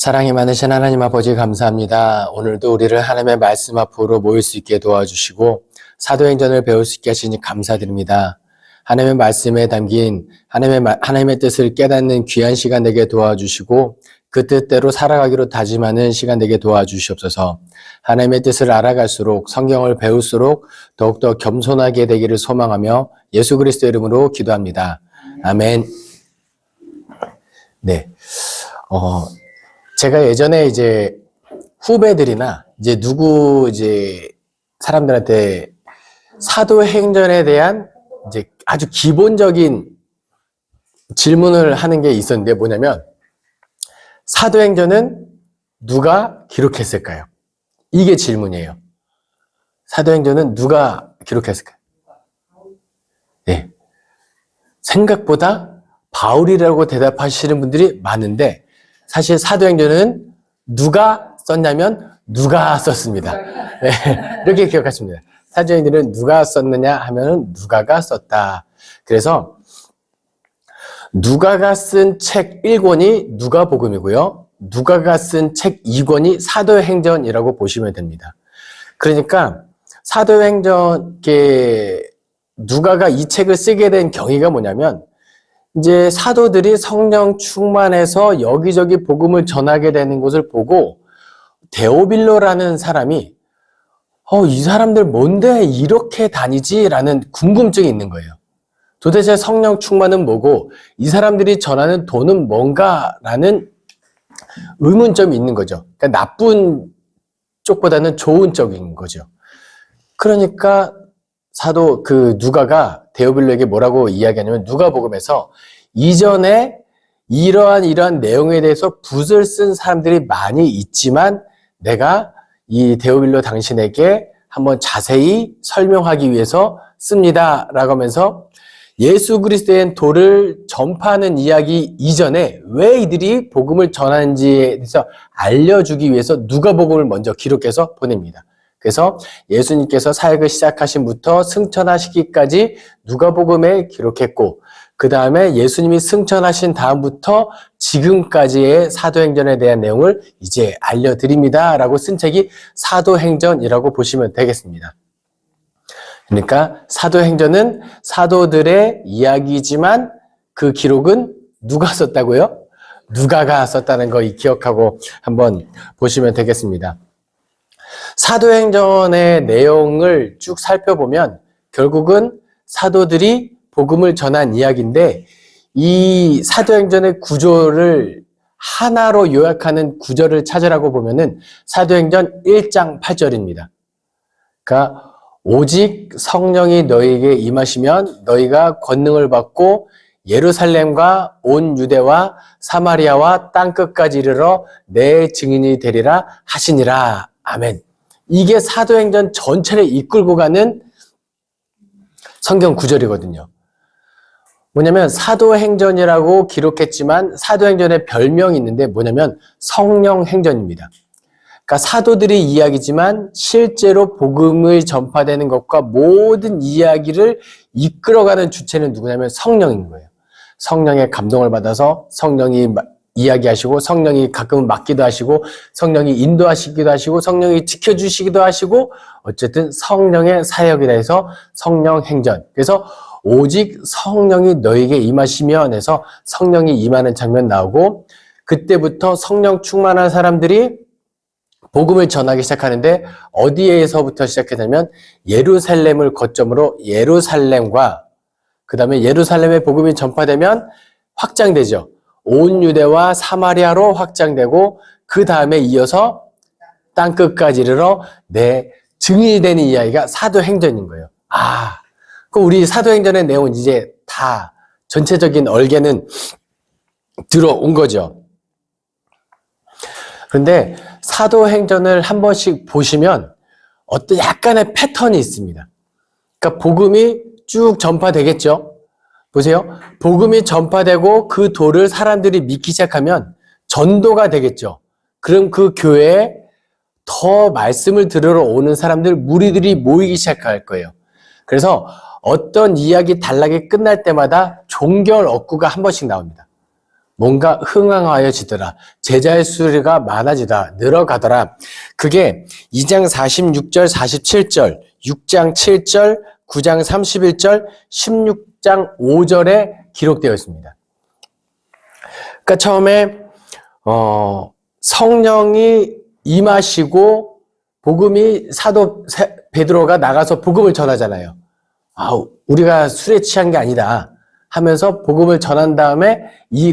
사랑이 많으신 하나님 아버지 감사합니다. 오늘도 우리를 하나님의 말씀 앞으로 모일 수 있게 도와주시고 사도행전을 배울 수 있게 하시니 감사드립니다. 하나님의 말씀에 담긴 하나님의 뜻을 깨닫는 귀한 시간 되게 도와주시고 그 뜻대로 살아가기로 다짐하는 시간 되게 도와주시옵소서. 하나님의 뜻을 알아갈수록 성경을 배울수록 더욱더 겸손하게 되기를 소망하며 예수 그리스도의 이름으로 기도합니다. 아멘. 네. 제가 예전에 이제 후배들이나 사람들한테 사도행전에 대한 이제 아주 기본적인 질문을 하는 게 있었는데 뭐냐면 사도행전은 누가 기록했을까요? 이게 질문이에요. 사도행전은 누가 기록했을까요? 네. 생각보다 바울이라고 대답하시는 분들이 많은데 사실 사도행전은 누가 썼냐면 누가 썼습니다. 네, 이렇게 기억하시면 돼요. 사도행전은 누가 썼느냐 하면 누가가 썼다. 그래서 누가가 쓴 책 1권이 누가복음이고요. 누가가 쓴 책 2권이 사도행전이라고 보시면 됩니다. 그러니까 사도행전 누가가 이 책을 쓰게 된 경위가 뭐냐면 이제 사도들이 성령 충만해서 여기저기 복음을 전하게 되는 것을 보고 데오빌로라는 사람이 이 사람들 뭔데 이렇게 다니지? 라는 궁금증이 있는 거예요. 도대체 성령 충만은 뭐고 이 사람들이 전하는 도는 뭔가? 라는 의문점이 있는 거죠. 그러니까 나쁜 쪽보다는 좋은 쪽인 거죠. 그러니까 사도 누가가 데오빌로에게 뭐라고 이야기하냐면 누가복음에서 이전에 이러한 내용에 대해서 붓을 쓴 사람들이 많이 있지만 내가 이 데오빌로 당신에게 한번 자세히 설명하기 위해서 씁니다. 라고 하면서 예수 그리스도의 도를 전파하는 이야기 이전에 왜 이들이 복음을 전하는지에 대해서 알려주기 위해서 누가복음을 먼저 기록해서 보냅니다. 그래서 예수님께서 사역을 시작하신부터 승천하시기까지 누가복음에 기록했고 그 다음에 예수님이 승천하신 다음부터 지금까지의 사도행전에 대한 내용을 이제 알려드립니다. 라고 쓴 책이 사도행전이라고 보시면 되겠습니다. 그러니까 사도행전은 사도들의 이야기지만 그 기록은 누가 썼다고요? 누가가 썼다는 거 기억하고 한번 보시면 되겠습니다. 사도행전의 내용을 쭉 살펴보면 결국은 사도들이 복음을 전한 이야기인데 이 사도행전의 구조를 하나로 요약하는 구절을 찾으라고 보면은 사도행전 1장 8절입니다. 그러니까 오직 성령이 너희에게 임하시면 너희가 권능을 받고 예루살렘과 온 유대와 사마리아와 땅끝까지 이르러 내 증인이 되리라 하시니라. 아멘. 이게 사도행전 전체를 이끌고 가는 성경 구절이거든요. 뭐냐면 사도행전이라고 기록했지만 사도행전의 별명이 있는데 뭐냐면 성령행전입니다. 그러니까 사도들의 이야기지만 실제로 복음을 전파되는 것과 모든 이야기를 이끌어가는 주체는 누구냐면 성령인 거예요. 성령의 감동을 받아서 성령이 이야기하시고 성령이 가끔은 맡기도 하시고 성령이 인도하시기도 하시고 성령이 지켜주시기도 하시고 어쨌든 성령의 사역이라 해서 성령행전. 그래서 오직 성령이 너에게 임하시면 해서 성령이 임하는 장면 나오고 그때부터 성령 충만한 사람들이 복음을 전하기 시작하는데 어디에서부터 시작했냐면 예루살렘을 거점으로 예루살렘과 그 다음에 예루살렘의 복음이 전파되면 확장되죠. 온 유대와 사마리아로 확장되고 그 다음에 이어서 땅끝까지 이르러 내 증인이 되는 이야기가 사도행전인 거예요. 그 우리 사도행전의 내용은 이제 다 전체적인 얼개는 들어온 거죠. 그런데 사도행전을 한 번씩 보시면 어떤 약간의 패턴이 있습니다. 그러니까 복음이 쭉 전파되겠죠. 보세요. 복음이 전파되고 그 도를 사람들이 믿기 시작하면 전도가 되겠죠. 그럼 그 교회에 더 말씀을 들으러 오는 사람들, 무리들이 모이기 시작할 거예요. 그래서 어떤 이야기 단락이 끝날 때마다 종결 억구가 한 번씩 나옵니다. 뭔가 흥황하여지더라. 제자의 수가 많아지다. 늘어가더라. 그게 2장 46절, 47절, 6장 7절, 9장 31절, 16장 5절에 기록되어 있습니다. 그러니까 처음에 성령이 임하시고 복음이 사도 베드로가 나가서 복음을 전하잖아요. 우리가 술에 취한 게 아니다 하면서 복음을 전한 다음에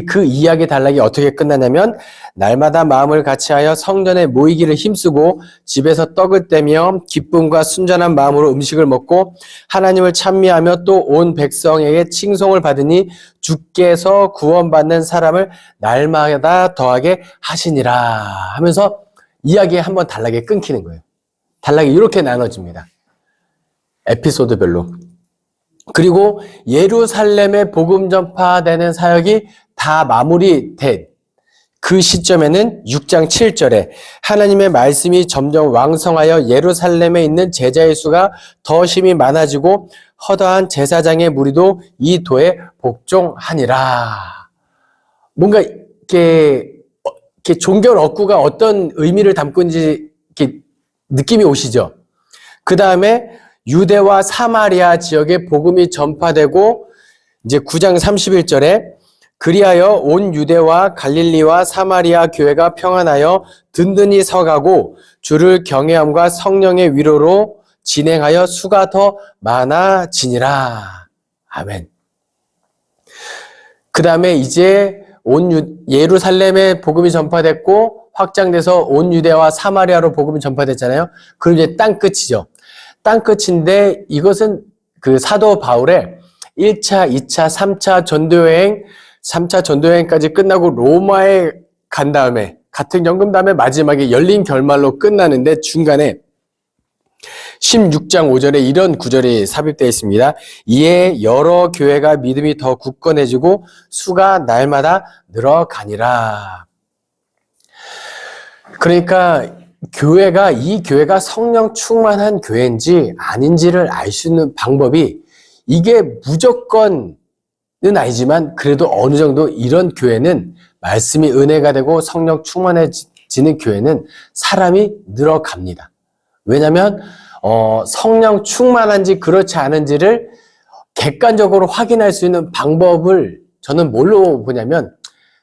그 이야기 단락이 어떻게 끝나냐면 날마다 마음을 같이하여 성전에 모이기를 힘쓰고 집에서 떡을 떼며 기쁨과 순전한 마음으로 음식을 먹고 하나님을 찬미하며 또 온 백성에게 칭송을 받으니 주께서 구원받는 사람을 날마다 더하게 하시니라 하면서 이야기 한번 단락에 끊기는 거예요. 단락이 이렇게 나눠집니다. 에피소드별로. 그리고 예루살렘의 복음 전파되는 사역이 다 마무리된 그 시점에는 6장 7절에 하나님의 말씀이 점점 왕성하여 예루살렘에 있는 제자의 수가 더 심히 많아지고 허다한 제사장의 무리도 이 도에 복종하니라. 뭔가 이렇게 종결 어구가 어떤 의미를 담고 있는지 이렇게 느낌이 오시죠? 그 다음에 유대와 사마리아 지역에 복음이 전파되고 이제 9장 31절에 그리하여 온 유대와 갈릴리와 사마리아 교회가 평안하여 든든히 서가고 주를 경외함과 성령의 위로로 진행하여 수가 더 많아지니라. 아멘. 그 다음에 이제 예루살렘에 복음이 전파됐고 확장돼서 온 유대와 사마리아로 복음이 전파됐잖아요. 그럼 이제 땅끝이죠. 땅끝인데 이것은 그 사도 바울의 1차, 2차, 3차 전도여행, 3차 전도여행까지 끝나고 로마에 간 다음에 같은 연금 다음에 마지막에 열린 결말로 끝나는데 중간에 16장 5절에 이런 구절이 삽입되어 있습니다. 이에 여러 교회가 믿음이 더 굳건해지고 수가 날마다 늘어가니라. 그러니까 이 교회가 성령 충만한 교회인지 아닌지를 알 수 있는 방법이 이게 무조건은 아니지만 그래도 어느 정도 이런 교회는 말씀이 은혜가 되고 성령 충만해지는 교회는 사람이 늘어갑니다. 왜냐하면 성령 충만한지 그렇지 않은지를 객관적으로 확인할 수 있는 방법을 저는 뭘로 보냐면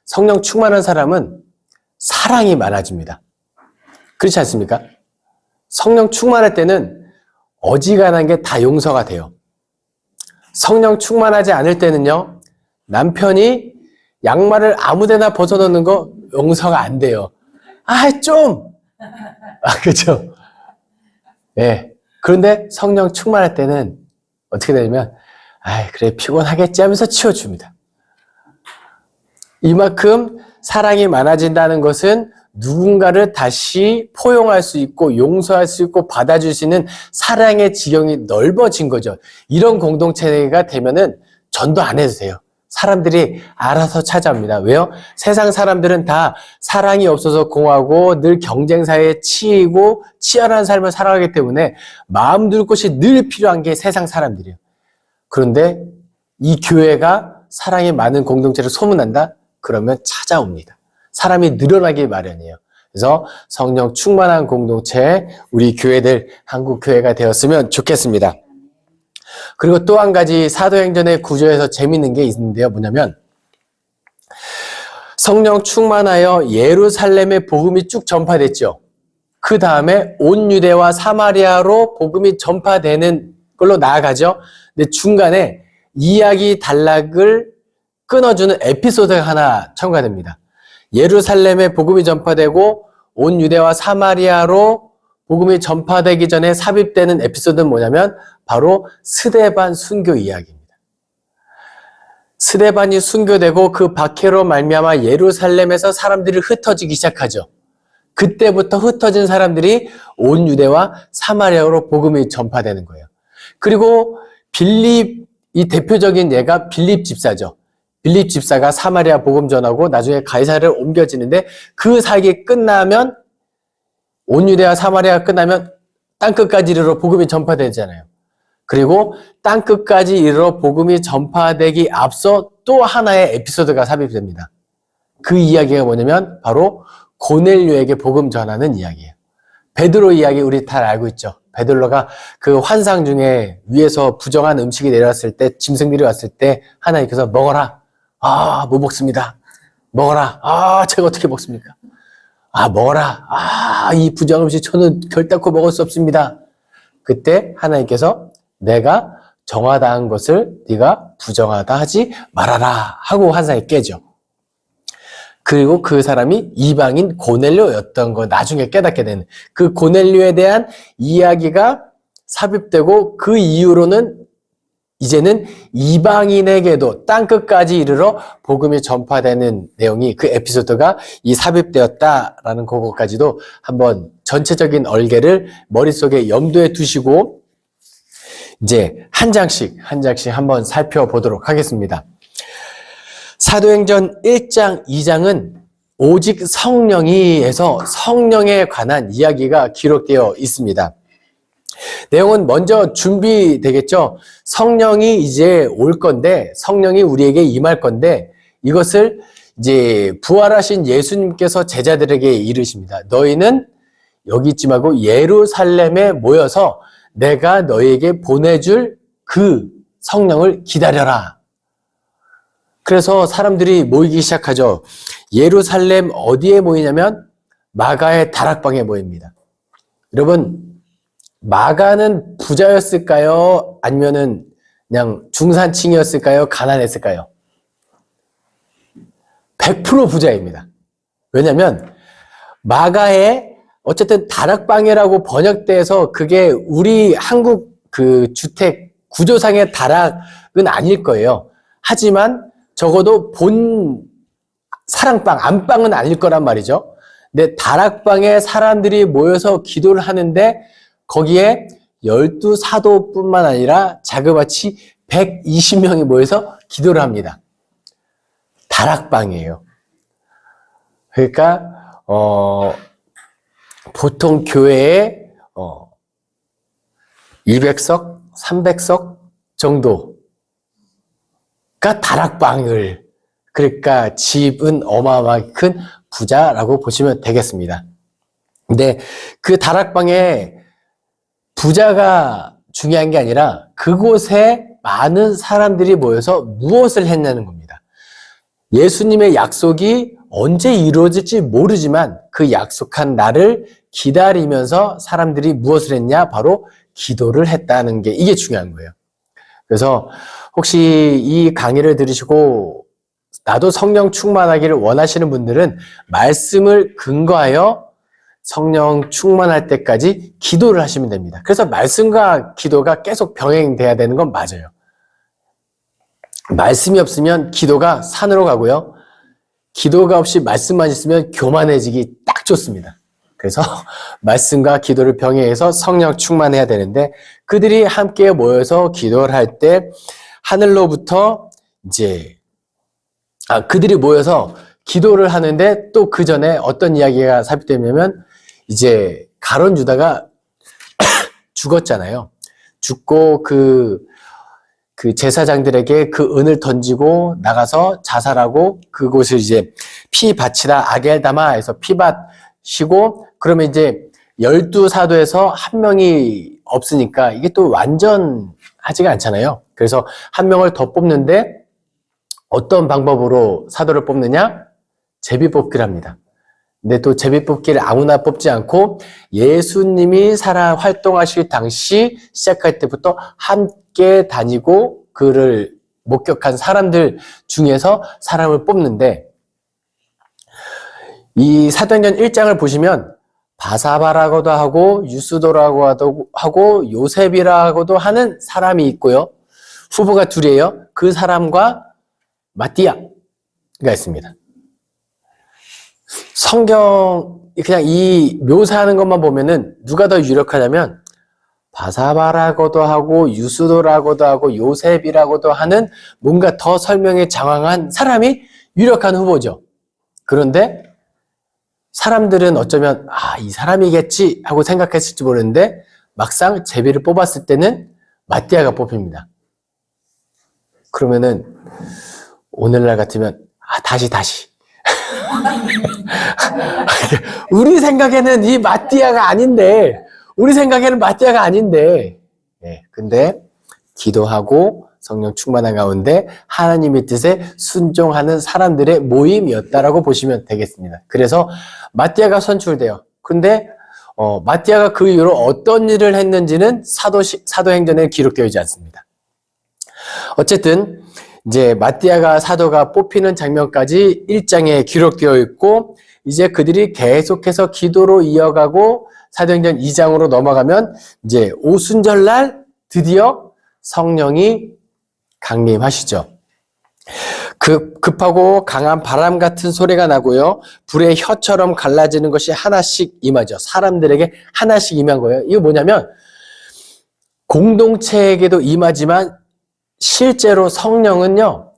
성령 충만한 사람은 사랑이 많아집니다. 그렇지 않습니까? 성령 충만할 때는 어지간한 게 다 용서가 돼요. 성령 충만하지 않을 때는요, 남편이 양말을 아무데나 벗어놓는 거 용서가 안 돼요. 그렇죠? 예. 그런데 성령 충만할 때는 어떻게 되냐면, 그래, 피곤하겠지 하면서 치워줍니다. 이만큼 사랑이 많아진다는 것은 누군가를 다시 포용할 수 있고 용서할 수 있고 받아줄 수 있는 사랑의 지경이 넓어진 거죠. 이런 공동체가 되면은 전도 안 해도 돼요. 사람들이 알아서 찾아옵니다. 왜요? 세상 사람들은 다 사랑이 없어서 공하고 늘 경쟁사에 치이고 치열한 삶을 살아가기 때문에 마음 둘 곳이 늘 필요한 게 세상 사람들이에요. 그런데 이 교회가 사랑이 많은 공동체를 소문난다? 그러면 찾아옵니다. 사람이 늘어나기 마련이에요. 그래서 성령 충만한 공동체, 우리 교회들, 한국 교회가 되었으면 좋겠습니다. 그리고 또 한 가지 사도행전의 구조에서 재밌는 게 있는데요. 뭐냐면 성령 충만하여 예루살렘의 복음이 쭉 전파됐죠. 그 다음에 온 유대와 사마리아로 복음이 전파되는 걸로 나아가죠. 근데 중간에 이야기 단락을 끊어주는 에피소드가 하나 첨가됩니다. 예루살렘에 복음이 전파되고 온 유대와 사마리아로 복음이 전파되기 전에 삽입되는 에피소드는 뭐냐면 바로 스데반 순교 이야기입니다. 스데반이 순교되고 그 박해로 말미암아 예루살렘에서 사람들이 흩어지기 시작하죠. 그때부터 흩어진 사람들이 온 유대와 사마리아로 복음이 전파되는 거예요. 그리고 이 대표적인 예가 빌립 집사죠. 빌립 집사가 사마리아 복음 전하고 나중에 가이사랴를 옮겨지는데 그 사역이 끝나면 온 유대와 사마리아가 끝나면 땅끝까지 이르러 복음이 전파되잖아요. 그리고 땅끝까지 이르러 복음이 전파되기 앞서 또 하나의 에피소드가 삽입됩니다. 그 이야기가 뭐냐면 바로 고넬료에게 복음 전하는 이야기예요. 베드로 이야기 우리 다 알고 있죠. 베드로가 그 환상 중에 위에서 부정한 음식이 내려왔을 때, 짐승들이 왔을 때 하나님께서 먹어라. 아, 못 먹습니다. 먹어라. 아, 제가 어떻게 먹습니까? 아, 먹어라. 아, 이 부정한 음식 저는 결단코 먹을 수 없습니다. 그때 하나님께서 내가 정하다 한 것을 네가 부정하다 하지 말아라 하고 환상이 깨죠. 그리고 그 사람이 이방인 고넬료였던 거 나중에 깨닫게 되는, 그 고넬료에 대한 이야기가 삽입되고 그 이후로는 이제는 이방인에게도 땅끝까지 이르러 복음이 전파되는 내용이, 그 에피소드가 이 삽입되었다라는 그것까지도 한번 전체적인 얼개를 머릿속에 염두에 두시고 이제 한 장씩 한번 살펴보도록 하겠습니다. 사도행전 1장, 2장은 오직 성령이에서 성령에 관한 이야기가 기록되어 있습니다. 내용은 먼저 준비되겠죠. 성령이 이제 올 건데, 성령이 우리에게 임할 건데, 이것을 이제 부활하신 예수님께서 제자들에게 이르십니다. 너희는 여기 있지 말고 예루살렘에 모여서 내가 너희에게 보내줄 그 성령을 기다려라. 그래서 사람들이 모이기 시작하죠. 예루살렘 어디에 모이냐면 마가의 다락방에 모입니다. 여러분, 마가는 부자였을까요? 아니면은 그냥 중산층이었을까요? 가난했을까요? 100% 부자입니다. 왜냐면 마가의 어쨌든 다락방이라고 번역돼서 그게 우리 한국 그 주택 구조상의 다락은 아닐 거예요. 하지만 적어도 본 사랑방, 안방은 아닐 거란 말이죠. 근데 다락방에 사람들이 모여서 기도를 하는데 거기에 12사도뿐만 아니라 자그마치 120명이 모여서 기도를 합니다. 다락방이에요. 그러니까 보통 교회에 200석, 300석 정도가 다락방을, 그러니까 집은 어마어마하게 큰 부자라고 보시면 되겠습니다. 근데 그 다락방에 부자가 중요한 게 아니라 그곳에 많은 사람들이 모여서 무엇을 했냐는 겁니다. 예수님의 약속이 언제 이루어질지 모르지만 그 약속한 날을 기다리면서 사람들이 무엇을 했냐? 바로 기도를 했다는 게, 이게 중요한 거예요. 그래서 혹시 이 강의를 들으시고 나도 성령 충만하기를 원하시는 분들은 말씀을 근거하여 성령 충만할 때까지 기도를 하시면 됩니다. 그래서 말씀과 기도가 계속 병행돼야 되는 건 맞아요. 말씀이 없으면 기도가 산으로 가고요. 기도가 없이 말씀만 있으면 교만해지기 딱 좋습니다. 그래서 말씀과 기도를 병행해서 성령 충만해야 되는데, 그들이 함께 모여서 기도를 할 때 하늘로부터 이제 그들이 모여서 기도를 하는데 또 그 전에 어떤 이야기가 삽입되냐면 이제 가룟 유다가 죽었잖아요. 죽고 그 제사장들에게 그 은을 던지고 나가서 자살하고 그곳을 이제 피 바치다 아겔다마에서 피 바치고, 그러면 이제 12사도에서 한 명이 없으니까 이게 또 완전하지가 않잖아요. 그래서 한 명을 더 뽑는데 어떤 방법으로 사도를 뽑느냐? 제비뽑기를 합니다. 근데 또 제비뽑기를 아무나 뽑지 않고 예수님이 활동하실 당시 시작할 때부터 함께 다니고 그를 목격한 사람들 중에서 사람을 뽑는데, 이 사도행전 1장을 보시면 바사바라고도 하고 유스도라고 하고 요셉이라고도 하는 사람이 있고요. 후보가 둘이에요. 그 사람과 마띠아가 있습니다. 성경 그냥 이 묘사하는 것만 보면은 누가 더 유력하냐면 바사바라고도 하고 유스도라고도 하고 요셉이라고도 하는 뭔가 더 설명에 장황한 사람이 유력한 후보죠. 그런데 사람들은 어쩌면 이 사람이겠지 하고 생각했을지 모르는데 막상 제비를 뽑았을 때는 마띠아가 뽑힙니다. 그러면은 오늘날 같으면 다시 우리 생각에는 이 마띠아가 아닌데, 예, 근데 기도하고 성령 충만한 가운데 하나님의 뜻에 순종하는 사람들의 모임이었다라고 보시면 되겠습니다. 그래서 마띠아가 선출돼요. 근데 마띠아가 그 이후로 어떤 일을 했는지는 사도행전에 기록되어 있지 않습니다. 어쨌든 이제 마띠아가 사도가 뽑히는 장면까지 1장에 기록되어 있고, 이제 그들이 계속해서 기도로 이어가고 사도행전 2장으로 넘어가면 이제 오순절날 드디어 성령이 강림하시죠. 급하고 강한 바람 같은 소리가 나고요. 불의 혀처럼 갈라지는 것이 하나씩 임하죠. 사람들에게 하나씩 임한 거예요. 이거 뭐냐면 공동체에게도 임하지만 실제로 성령은요,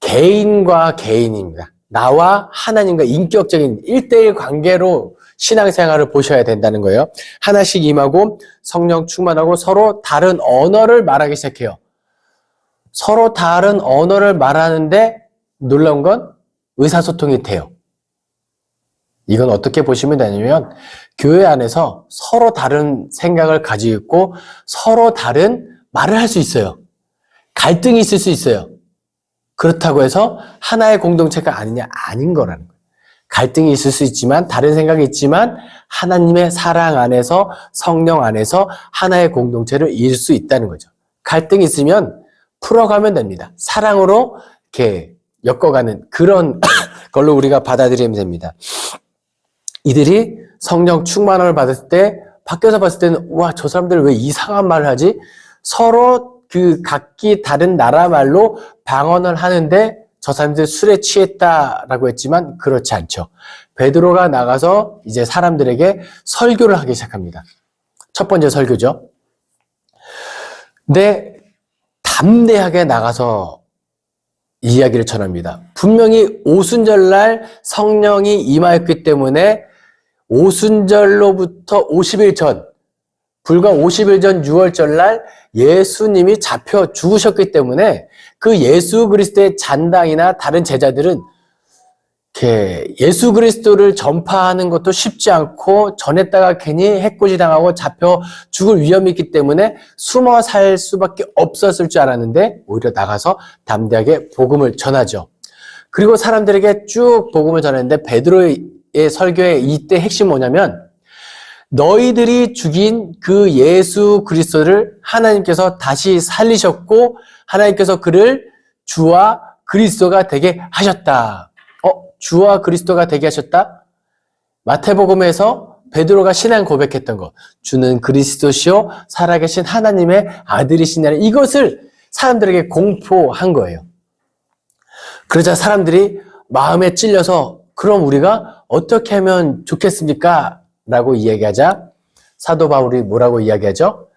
개인과 개인입니다. 나와 하나님과 인격적인 1대1 관계로 신앙생활을 보셔야 된다는 거예요. 하나씩 임하고 성령 충만하고 서로 다른 언어를 말하기 시작해요. 서로 다른 언어를 말하는데 놀라운 건 의사소통이 돼요. 이건 어떻게 보시면 되냐면 교회 안에서 서로 다른 생각을 가지고 있고 서로 다른 말을 할 수 있어요. 갈등이 있을 수 있어요. 그렇다고 해서 하나의 공동체가 아니냐? 아닌 거라는 거예요. 갈등이 있을 수 있지만, 다른 생각이 있지만 하나님의 사랑 안에서, 성령 안에서 하나의 공동체를 이룰 수 있다는 거죠. 갈등이 있으면 풀어가면 됩니다. 사랑으로 이렇게 엮어가는 그런 걸로 우리가 받아들이면 됩니다. 이들이 성령 충만함을 받았을 때 밖에서 봤을 때는 와, 저 사람들 왜 이상한 말을 하지? 서로 그 각기 다른 나라 말로 방언을 하는데 저 사람들 술에 취했다라고 했지만 그렇지 않죠. 베드로가 나가서 이제 사람들에게 설교를 하기 시작합니다. 첫 번째 설교죠. 근데 담대하게 나가서 이야기를 전합니다. 분명히 오순절날 성령이 임하였기 때문에 오순절로부터 50일 전, 불과 50일 전 6월절날 예수님이 잡혀 죽으셨기 때문에 그 예수 그리스도의 잔당이나 다른 제자들은 이렇게 예수 그리스도를 전파하는 것도 쉽지 않고 전했다가 괜히 해코지 당하고 잡혀 죽을 위험이 있기 때문에 숨어 살 수밖에 없었을 줄 알았는데 오히려 나가서 담대하게 복음을 전하죠. 그리고 사람들에게 쭉 복음을 전했는데 베드로의 설교의 이때 핵심이 뭐냐면 너희들이 죽인 그 예수 그리스도를 하나님께서 다시 살리셨고 하나님께서 그를 주와 그리스도가 되게 하셨다. 주와 그리스도가 되게 하셨다? 마태복음에서 베드로가 신앙 고백했던 것, 주는 그리스도시요 살아계신 하나님의 아들이시냐는 이것을 사람들에게 공포한 거예요. 그러자 사람들이 마음에 찔려서 그럼 우리가 어떻게 하면 좋겠습니까? 라고 이야기하자 사도 바울이 뭐라고 이야기하죠?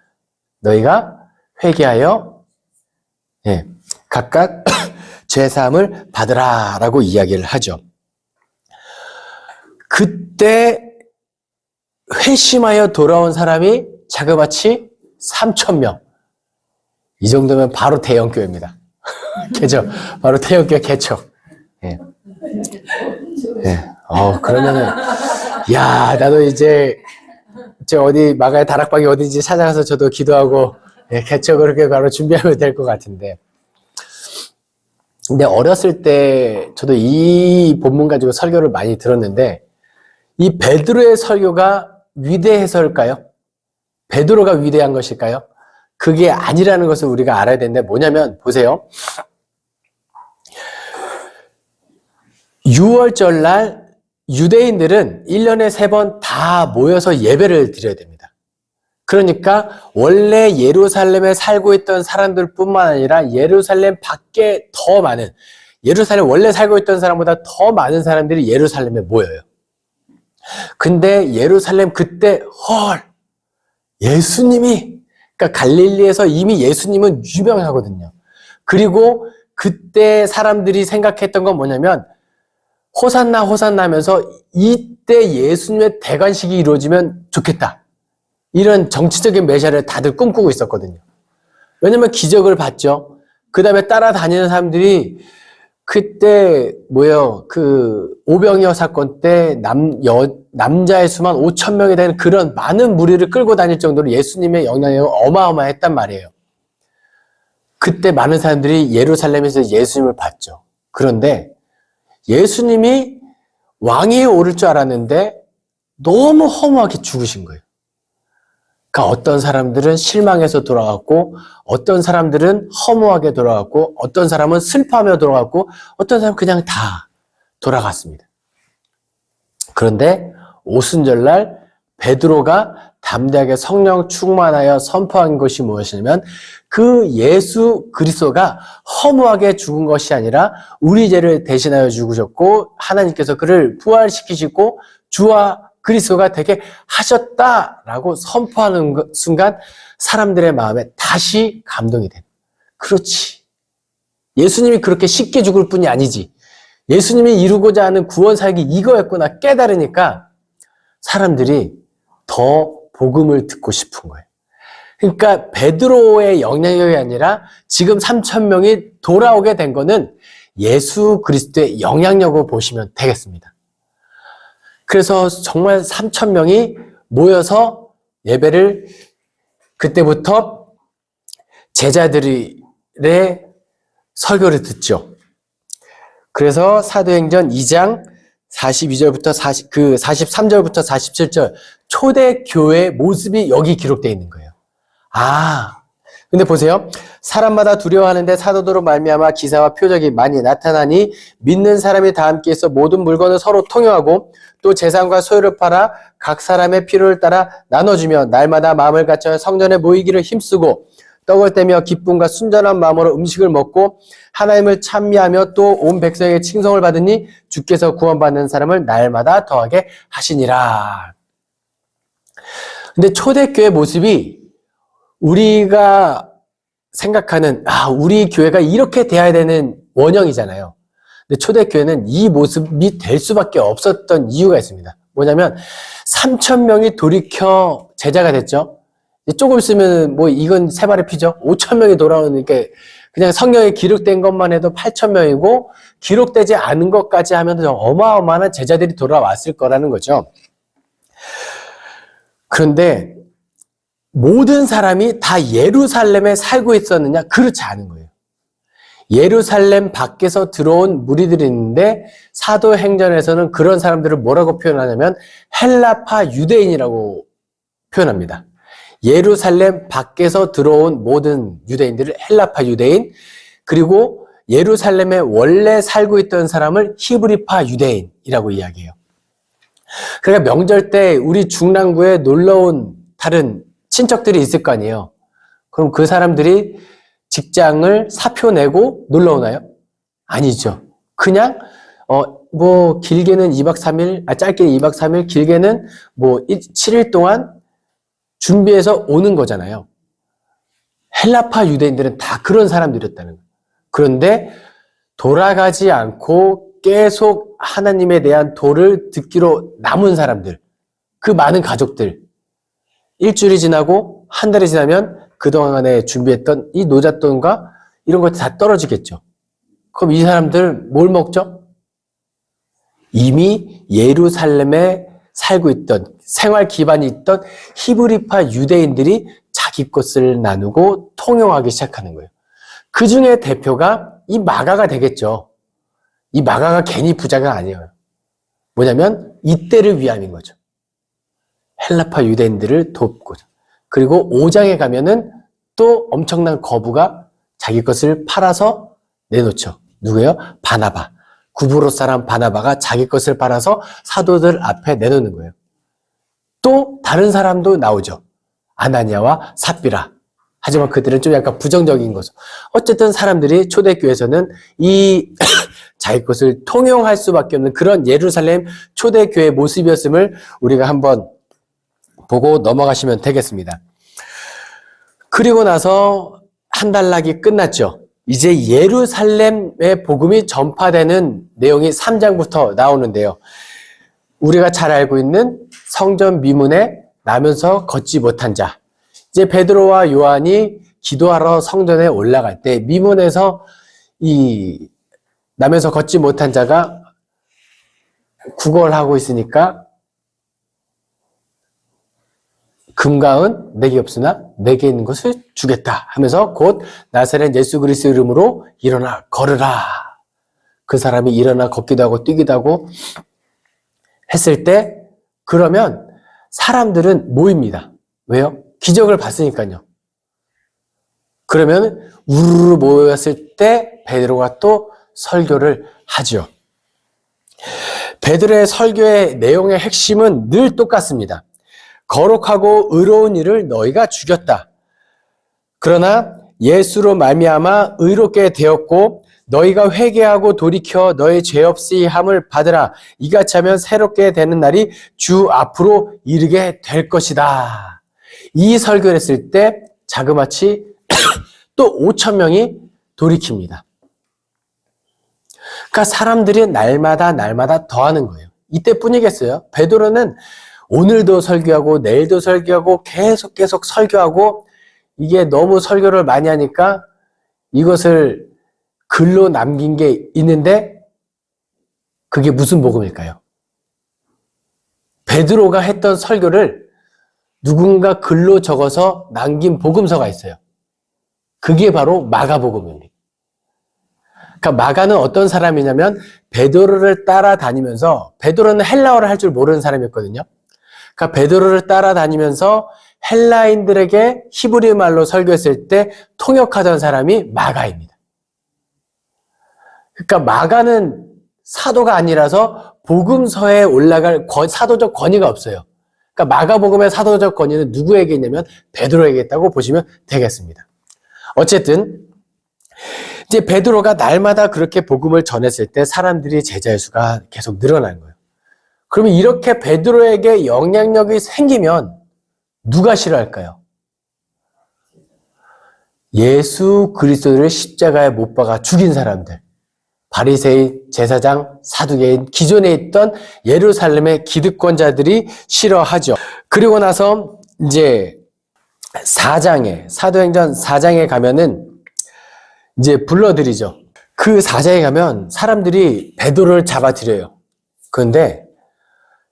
너희가 회개하여 각각 죄사함을 받으라 라고 이야기를 하죠. 그때 회심하여 돌아온 사람이 자그마치 3,000명. 이 정도면 바로 대형교회입니다. 개척. 바로 대형교회 개척. 예. 그러면은, 야, 나도 이제 어디 마가의 다락방이 어딘지 찾아가서 저도 기도하고, 개척을 그렇게 바로 준비하면 될 것 같은데. 근데 어렸을 때 저도 이 본문 가지고 설교를 많이 들었는데, 이 베드로의 설교가 위대해서일까요? 베드로가 위대한 것일까요? 그게 아니라는 것을 우리가 알아야 되는데 뭐냐면 보세요. 6월절날 유대인들은 1년에 3번 다 모여서 예배를 드려야 됩니다. 그러니까 원래 예루살렘에 살고 있던 사람들뿐만 아니라 예루살렘 밖에 더 많은, 예루살렘 원래 살고 있던 사람보다 더 많은 사람들이 예루살렘에 모여요. 근데 예루살렘 그때 예수님이, 그러니까 갈릴리에서 이미 예수님은 유명하거든요. 그리고 그때 사람들이 생각했던 건 뭐냐면 호산나 호산나 하면서 이때 예수님의 대관식이 이루어지면 좋겠다. 이런 정치적인 메시아를 다들 꿈꾸고 있었거든요. 왜냐면 기적을 봤죠. 그 다음에 따라다니는 사람들이 그때 그 오병이어 사건 때 남자의 수만 5천 명이 되는 그런 많은 무리를 끌고 다닐 정도로 예수님의 영향력이 어마어마했단 말이에요. 그때 많은 사람들이 예루살렘에서 예수님을 봤죠. 그런데 예수님이 왕위에 오를 줄 알았는데 너무 허무하게 죽으신 거예요. 그러니까 어떤 사람들은 실망해서 돌아갔고, 어떤 사람들은 허무하게 돌아갔고, 어떤 사람은 슬퍼하며 돌아갔고, 어떤 사람은 그냥 다 돌아갔습니다. 그런데 오순절날 베드로가 담대하게 성령 충만하여 선포한 것이 무엇이냐면 그 예수 그리스도가 허무하게 죽은 것이 아니라 우리 죄를 대신하여 죽으셨고 하나님께서 그를 부활시키시고 주와 그리스도가 되게 하셨다라고 선포하는 순간 사람들의 마음에 다시 감동이 됩니다. 그렇지. 예수님이 그렇게 쉽게 죽을 뿐이 아니지. 예수님이 이루고자 하는 구원 사역이 이거였구나 깨달으니까 사람들이 더 복음을 듣고 싶은 거예요. 그러니까 베드로의 영향력이 아니라 지금 3,000명이 돌아오게 된 거는 예수 그리스도의 영향력으로 보시면 되겠습니다. 그래서 정말 3,000명이 모여서 예배를 그때부터 제자들의 설교를 듣죠. 그래서 사도행전 2장 42절부터 43절부터 47절 초대교회의 모습이 여기 기록되어 있는 거예요. 근데 보세요. 사람마다 두려워하는데 사도들로 말미암아 기사와 표적이 많이 나타나니 믿는 사람이 다 함께해서 모든 물건을 서로 통용하고 또 재산과 소유를 팔아 각 사람의 필요를 따라 나눠주며 날마다 마음을 갖춰 성전에 모이기를 힘쓰고 떡을 떼며 기쁨과 순전한 마음으로 음식을 먹고 하나님을 찬미하며 또 온 백성에게 칭송을 받으니 주께서 구원받는 사람을 날마다 더하게 하시니라. 근데 초대교회 모습이 우리가 생각하는 우리 교회가 이렇게 돼야 되는 원형이잖아요. 근데 초대교회는 이 모습이 될 수밖에 없었던 이유가 있습니다. 뭐냐면 3,000명이 돌이켜 제자가 됐죠. 조금 있으면 이건 세 발의 피죠. 5,000명이 돌아오니까 그냥 성경에 기록된 것만 해도 8,000명이고 기록되지 않은 것까지 하면 어마어마한 제자들이 돌아왔을 거라는 거죠. 그런데 모든 사람이 다 예루살렘에 살고 있었느냐? 그렇지 않은 거예요. 예루살렘 밖에서 들어온 무리들이 있는데 사도행전에서는 그런 사람들을 뭐라고 표현하냐면 헬라파 유대인이라고 표현합니다. 예루살렘 밖에서 들어온 모든 유대인들을 헬라파 유대인, 그리고 예루살렘에 원래 살고 있던 사람을 히브리파 유대인이라고 이야기해요. 그러니까 명절 때 우리 중랑구에 놀러온 다른 친척들이 있을 거 아니에요. 그럼 그 사람들이 직장을 사표 내고 놀러 오나요? 아니죠. 그냥 길게는 2박 3일, 짧게는 2박 3일, 길게는 7일 동안 준비해서 오는 거잖아요. 헬라파 유대인들은 다 그런 사람들이었다는 거예요. 그런데 돌아가지 않고 계속 하나님에 대한 도를 듣기로 남은 사람들, 그 많은 가족들, 일주일이 지나고 한 달이 지나면 그동안에 준비했던 이 노잣돈과 이런 것들이 다 떨어지겠죠. 그럼 이 사람들 뭘 먹죠? 이미 예루살렘에 살고 있던 생활 기반이 있던 히브리파 유대인들이 자기 것을 나누고 통용하기 시작하는 거예요. 그 중에 대표가 이 마가가 되겠죠. 이 마가가 괜히 부자가 아니에요. 뭐냐면 이때를 위함인 거죠. 헬라파 유대인들을 돕고자. 그리고 5장에 가면은 또 엄청난 거부가 자기 것을 팔아서 내놓죠. 누구예요? 바나바. 구브로 사람 바나바가 자기 것을 팔아서 사도들 앞에 내놓는 거예요. 또 다른 사람도 나오죠. 아나니아와 삽비라. 하지만 그들은 좀 약간 부정적인 거죠. 어쨌든 사람들이 초대교회에서는 이 자기 것을 통용할 수밖에 없는 그런 예루살렘 초대교회 모습이었음을 우리가 한번 보고 넘어가시면 되겠습니다. 그리고 나서 한 달락이 끝났죠. 이제 예루살렘의 복음이 전파되는 내용이 3장부터 나오는데요. 우리가 잘 알고 있는 성전 미문에 나면서 걷지 못한 자. 이제 베드로와 요한이 기도하러 성전에 올라갈 때 미문에서 이 나면서 걷지 못한 자가 구걸하고 있으니까 금과 은 내게 없으나 내게 있는 것을 주겠다 하면서 곧 나사렛 예수 그리스도 이름으로 일어나 걸으라. 그 사람이 일어나 걷기도 하고 뛰기도 하고 했을 때 그러면 사람들은 모입니다. 왜요? 기적을 봤으니까요. 그러면 우르르 모였을 때 베드로가 또 설교를 하죠. 베드로의 설교의 내용의 핵심은 늘 똑같습니다. 거룩하고 의로운 일을 너희가 죽였다. 그러나 예수로 말미암아 의롭게 되었고 너희가 회개하고 돌이켜 너희 죄 없이 함을 받으라. 이같이 하면 새롭게 되는 날이 주 앞으로 이르게 될 것이다. 이 설교를 했을 때 자그마치 또 5,000명이 돌이킵니다. 그러니까 사람들이 날마다 더하는 거예요. 이때뿐이겠어요. 베드로는 오늘도 설교하고 내일도 설교하고 계속 설교하고 이게 너무 설교를 많이 하니까 이것을 글로 남긴 게 있는데 그게 무슨 복음일까요? 베드로가 했던 설교를 누군가 글로 적어서 남긴 복음서가 있어요. 그게 바로 마가복음입니다. 그러니까 마가는 어떤 사람이냐면 베드로를 따라다니면서 베드로는 헬라어를 할 줄 모르는 사람이었거든요. 그러니까 베드로를 따라다니면서 헬라인들에게 히브리 말로 설교했을 때 통역하던 사람이 마가입니다. 그러니까 마가는 사도가 아니라서 복음서에 올라갈 사도적 권위가 없어요. 그러니까 마가복음의 사도적 권위는 누구에게 있냐면 베드로에게 있다고 보시면 되겠습니다. 어쨌든 이제 베드로가 날마다 그렇게 복음을 전했을 때 사람들이 제자의 수가 계속 늘어나는 거예요. 그러면 이렇게 베드로에게 영향력이 생기면 누가 싫어할까요? 예수 그리스도를 십자가에 못 박아 죽인 사람들, 바리새인, 제사장, 사두개인, 기존에 있던 예루살렘의 기득권자들이 싫어하죠. 그리고 나서 이제 사도행전 4장에 가면은 이제 불러들이죠. 그 4장에 가면 사람들이 베드로를 잡아들여요. 그런데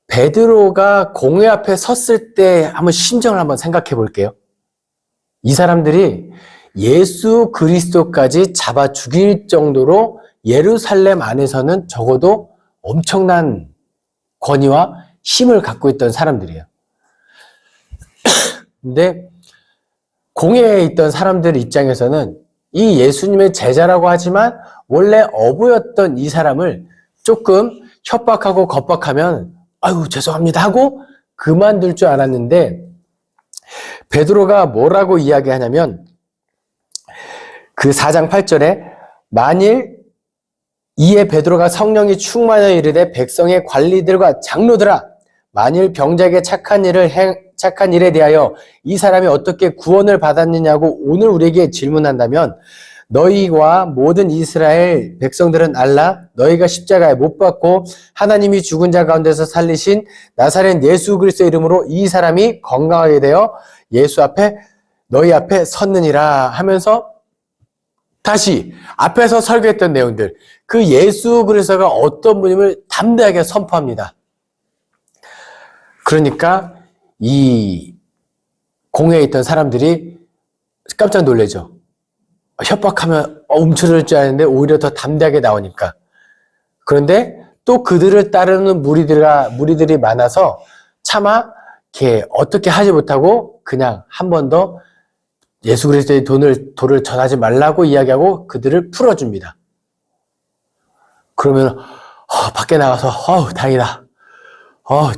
베드로가 공회 앞에 섰을 때 한번 심정을 한번 생각해 볼게요. 이 사람들이 예수 그리스도까지 잡아 죽일 정도로 예루살렘 안에서는 적어도 엄청난 권위와 힘을 갖고 있던 사람들이에요. 근데 공회에 있던 사람들 입장에서는 이 예수님의 제자라고 하지만 원래 어부였던 이 사람을 조금 협박하고 겁박하면 아유 죄송합니다 하고 그만둘 줄 알았는데 베드로가 뭐라고 이야기하냐면 그 4장 8절에 만일 이에 베드로가 성령이 충만하여 이르되 백성의 관리들과 장로들아 만일 병자에게 착한 일에 대하여 이 사람이 어떻게 구원을 받았느냐고 오늘 우리에게 질문한다면 너희와 모든 이스라엘 백성들은 알라 너희가 십자가에 못 박고 하나님이 죽은 자 가운데서 살리신 나사렛 예수 그리스도 이름으로 이 사람이 건강하게 되어 예수 앞에 너희 앞에 섰느니라 하면서 다시 앞에서 설교했던 내용들 그 예수 그리스도가 어떤 분임을 담대하게 선포합니다. 그러니까 이 공회에 있던 사람들이 깜짝 놀라죠. 협박하면 움츠러들 줄 알았는데 오히려 더 담대하게 나오니까. 그런데 또 그들을 따르는 무리들이 많아서 차마 이렇게 어떻게 하지 못하고 그냥 한 번 더 예수 그리스도의 도를 전하지 말라고 이야기하고 그들을 풀어줍니다. 그러면 밖에 나가서 다행이다.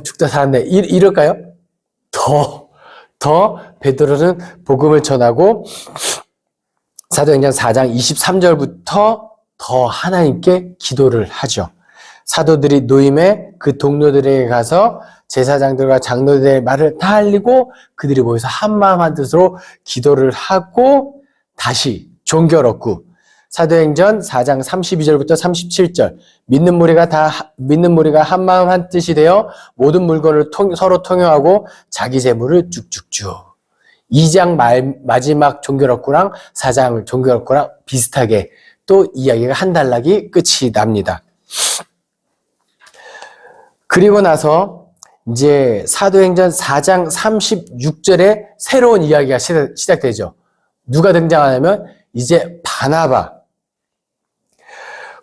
죽다 살았네. 이럴까요? 더 베드로는 복음을 전하고 사도행전 4장 23절부터 더 하나님께 기도를 하죠. 사도들이 노임에 그 동료들에게 가서 제사장들과 장로들의 말을 다 알리고 그들이 모여서 한마음 한뜻으로 기도를 하고 다시 종교를 얻고 사도행전 4장 32절부터 37절 믿는 무리가 한마음 한뜻이 되어 모든 물건을 서로 통용하고 자기 재물을 쭉쭉쭉 2장 마지막 종교를 얻고랑 4장 종교를 얻고랑 비슷하게 또 이야기가 한 단락이 끝이 납니다. 그리고 나서 이제 사도행전 4장 36절에 새로운 이야기가 시작되죠. 누가 등장하냐면 이제 바나바.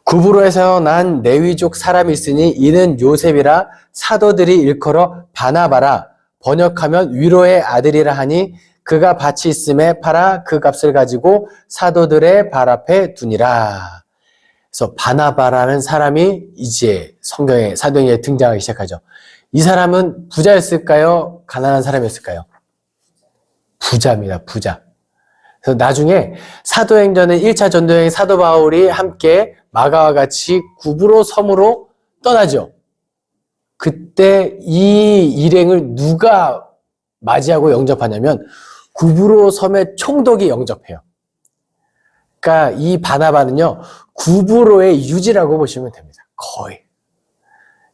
구브로에서 난 레위족 사람이 있으니 이는 요셉이라 사도들이 일컬어 바나바라. 번역하면 위로의 아들이라 하니 그가 밭이 있음에 팔아 그 값을 가지고 사도들의 발 앞에 두니라. 그래서 바나바라는 사람이 이제 성경에 사도행전에 등장하기 시작하죠. 이 사람은 부자였을까요? 가난한 사람이었을까요? 부자입니다. 부자. 그래서 나중에 사도행전의 1차 전도여행 사도 바울이 함께 마가와 같이 구브로 섬으로 떠나죠. 그때 이 일행을 누가 맞이하고 영접하냐면 구브로 섬의 총독이 영접해요. 그러니까 이 바나바는요, 구브로의 유지라고 보시면 됩니다. 거의.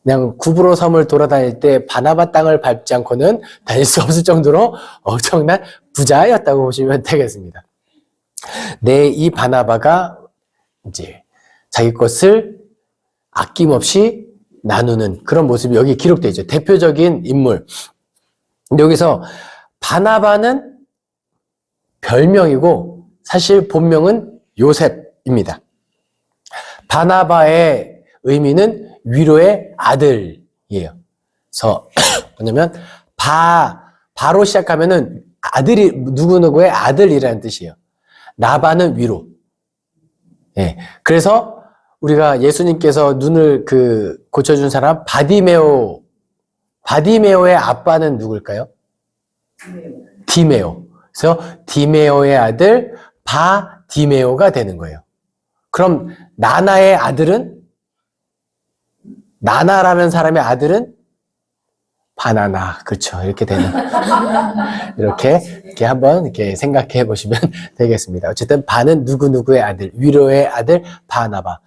그냥 구브로 섬을 돌아다닐 때 바나바 땅을 밟지 않고는 다닐 수 없을 정도로 엄청난 부자였다고 보시면 되겠습니다. 네, 이 바나바가 이제 자기 것을 아낌없이 나누는 그런 모습이 여기 기록되어 있죠. 대표적인 인물. 근데 여기서 바나바는 별명이고 사실 본명은 요셉입니다. 바나바의 의미는 위로의 아들이에요. 그래서 뭐냐면 바로 시작하면은 아들이 누구누구의 아들이라는 뜻이에요. 나바는 위로. 예. 그래서 우리가 예수님께서 눈을 고쳐준 사람 바디메오의 아빠는 누굴까요? 디메오. 그래서 디메오의 아들 바디메오가 되는 거예요. 그럼 나나의 아들은 나나라는 사람의 아들은 바나나. 그렇죠. 이렇게 되는. 이렇게 한번 이렇게 생각해 보시면 되겠습니다. 어쨌든 바는 누구누구의 아들, 위로의 아들 바나바.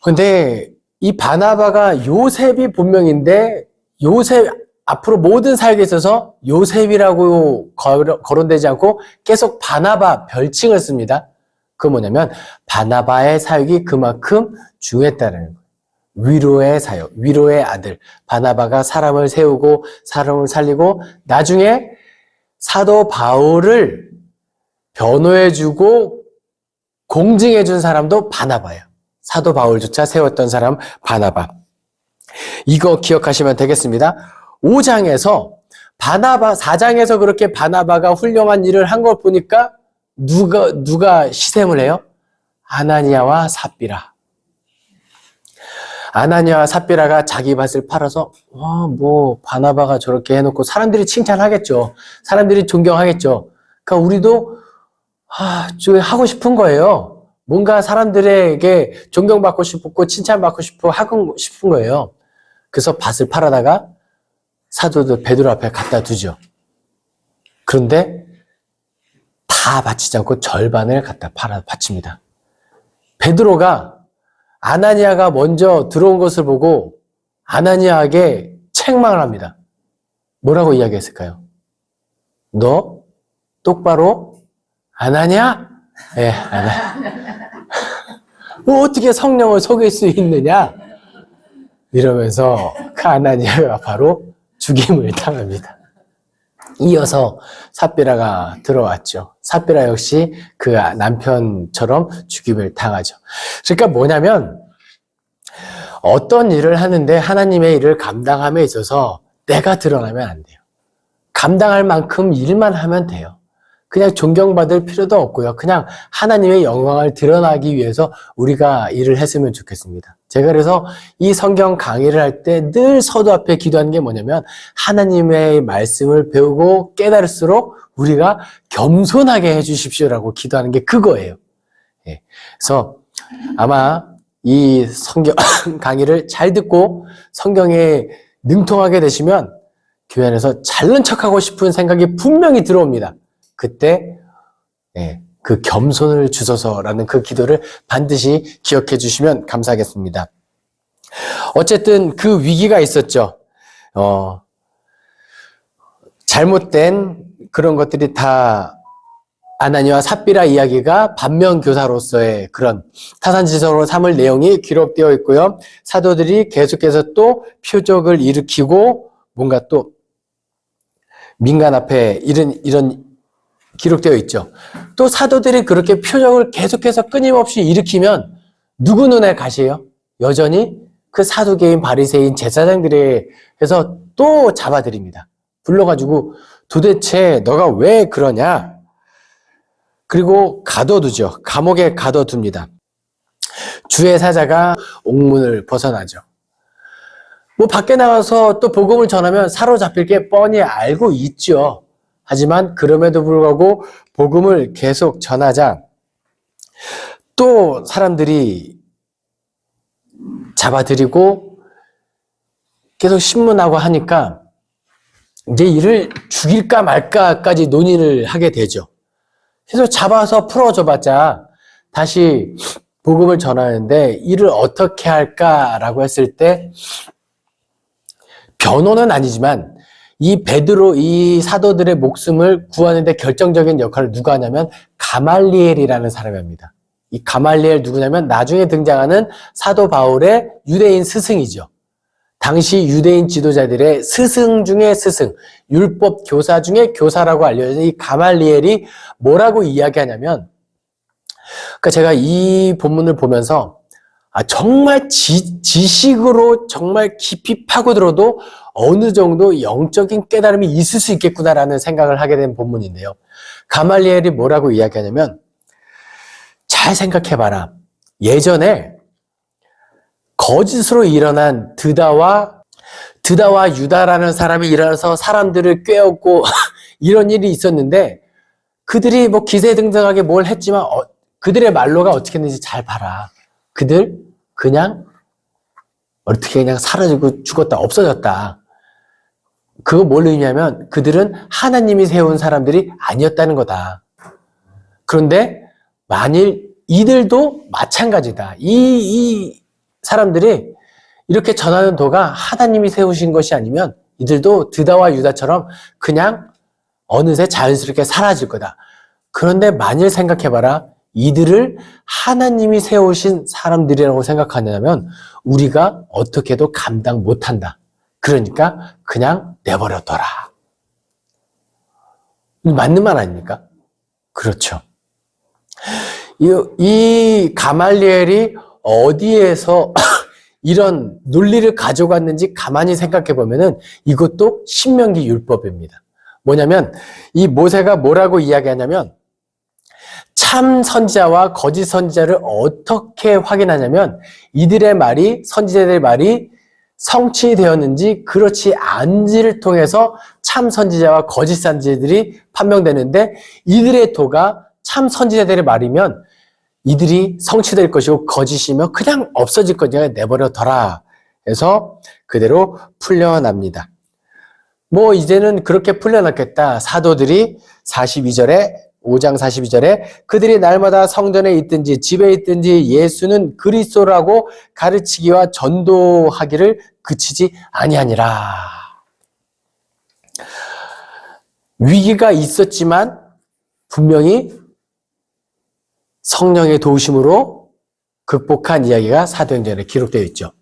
근데 이 바나바가 요셉이 본명인데 요셉 앞으로 모든 사역에 있어서 요셉이라고 거론되지 않고 계속 바나바 별칭을 씁니다. 그 뭐냐면 바나바의 사역이 그만큼 중요했다는 거예요. 위로의 사역, 위로의 아들. 바나바가 사람을 세우고 사람을 살리고 나중에 사도 바울을 변호해주고 공증해준 사람도 바나바예요. 사도 바울조차 세웠던 사람 바나바. 이거 기억하시면 되겠습니다. 5장에서 4장에서 그렇게 바나바가 훌륭한 일을 한 걸 보니까 누가 시샘을 해요? 아나니아와 삽비라. 아나니아와 삽비라가 자기 밭을 팔아서 바나바가 저렇게 해놓고 사람들이 칭찬하겠죠. 사람들이 존경하겠죠. 그러니까 우리도 하고 싶은 거예요. 뭔가 사람들에게 존경받고 싶고 칭찬받고 하고 싶은 거예요. 그래서 밭을 팔아다가 사도들 베드로 앞에 갖다 두죠. 그런데 다 바치지 않고 절반을 갖다 바칩니다. 베드로가 아나니아가 먼저 들어온 것을 보고 아나니아에게 책망을 합니다. 뭐라고 이야기했을까요? 너 똑바로 아나니아? 예, 어떻게 성령을 속일 수 있느냐? 이러면서 그 아나니아가 바로 죽임을 당합니다. 이어서 삽비라가 들어왔죠. 삽비라 역시 그 남편처럼 죽임을 당하죠. 그러니까 뭐냐면 어떤 일을 하는데 하나님의 일을 감당함에 있어서 내가 드러나면 안 돼요. 감당할 만큼 일만 하면 돼요. 그냥 존경받을 필요도 없고요. 그냥 하나님의 영광을 드러나기 위해서 우리가 일을 했으면 좋겠습니다. 제가 그래서 이 성경 강의를 할 때 늘 서도 앞에 기도하는 게 뭐냐면 하나님의 말씀을 배우고 깨달을수록 우리가 겸손하게 해주십시오라고 기도하는 게 그거예요. 예. 그래서 아마 이 성경 강의를 잘 듣고 성경에 능통하게 되시면 교회 안에서 잘난 척하고 싶은 생각이 분명히 들어옵니다. 그때 그 겸손을 주소서라는 그 기도를 반드시 기억해 주시면 감사하겠습니다. 어쨌든 그 위기가 있었죠. 잘못된 그런 것들이 다 아나니와 삽비라 이야기가 반면교사로서의 그런 타산지서로 삼을 내용이 기록되어 있고요. 사도들이 계속해서 또 표적을 일으키고 뭔가 또 민간 앞에 이런 기록되어 있죠. 또 사도들이 그렇게 표적을 계속해서 끊임없이 일으키면 누구 눈에 가시요? 여전히 그 사두개인 바리새인 제사장들에 해서 또 잡아들입니다. 불러가지고 도대체 너가 왜 그러냐? 그리고 가둬두죠. 감옥에 가둬둡니다. 주의 사자가 옥문을 벗어나죠. 뭐 밖에 나가서 또 복음을 전하면 사로잡힐 게 뻔히 알고 있죠. 하지만 그럼에도 불구하고 복음을 계속 전하자 또 사람들이 잡아들이고 계속 신문하고 하니까 이제 이를 죽일까 말까까지 논의를 하게 되죠. 그래서 잡아서 풀어줘봤자 다시 복음을 전하는데 이를 어떻게 할까라고 했을 때 변호는 아니지만 이 베드로, 이 사도들의 목숨을 구하는 데 결정적인 역할을 누가 하냐면 가말리엘이라는 사람이 합니다. 이 가말리엘 누구냐면 나중에 등장하는 사도 바울의 유대인 스승이죠. 당시 유대인 지도자들의 스승 중에 스승, 율법 교사 중에 교사라고 알려진 이 가말리엘이 뭐라고 이야기하냐면, 그러니까 제가 이 본문을 보면서 정말 지식으로 정말 깊이 파고들어도 어느 정도 영적인 깨달음이 있을 수 있겠구나라는 생각을 하게 된 본문인데요. 가말리엘이 뭐라고 이야기하냐면, 잘 생각해봐라. 예전에 거짓으로 일어난 드다와 유다라는 사람이 일어나서 사람들을 꾀었고 이런 일이 있었는데 그들이 뭐 기세등등하게 뭘 했지만 그들의 말로가 어떻게 했는지 잘 봐라. 그들 그냥 어떻게 그냥 사라지고 죽었다 없어졌다. 그거 뭘 의미하면 그들은 하나님이 세운 사람들이 아니었다는 거다. 그런데 만일 이들도 마찬가지다. 이 사람들이 이렇게 전하는 도가 하나님이 세우신 것이 아니면 이들도 드다와 유다처럼 그냥 어느새 자연스럽게 사라질 거다. 그런데 만일 생각해봐라. 이들을 하나님이 세우신 사람들이라고 생각하냐면 우리가 어떻게도 감당 못한다. 그러니까 그냥 내버려둬라. 맞는 말 아닙니까? 그렇죠. 이 가말리엘이 어디에서 이런 논리를 가져갔는지 가만히 생각해 보면은 이것도 신명기 율법입니다. 뭐냐면 이 모세가 뭐라고 이야기하냐면 참 선지자와 거짓 선지자를 어떻게 확인하냐면 이들의 말이 선지자들의 말이 성취되었는지 그렇지 않은지를 통해서 참 선지자와 거짓 선지자들이 판명되는데 이들의 도가 참 선지자들의 말이면 이들이 성취될 것이고 거짓이며 그냥 없어질 거니까 내버려둬라 해서 그대로 풀려납니다. 뭐 이제는 그렇게 풀려났겠다. 사도들이 5장 42절에 그들이 날마다 성전에 있든지 집에 있든지 예수는 그리스도라고 가르치기와 전도하기를 그치지 아니하니라. 위기가 있었지만 분명히 성령의 도우심으로 극복한 이야기가 사도행전에 기록되어 있죠.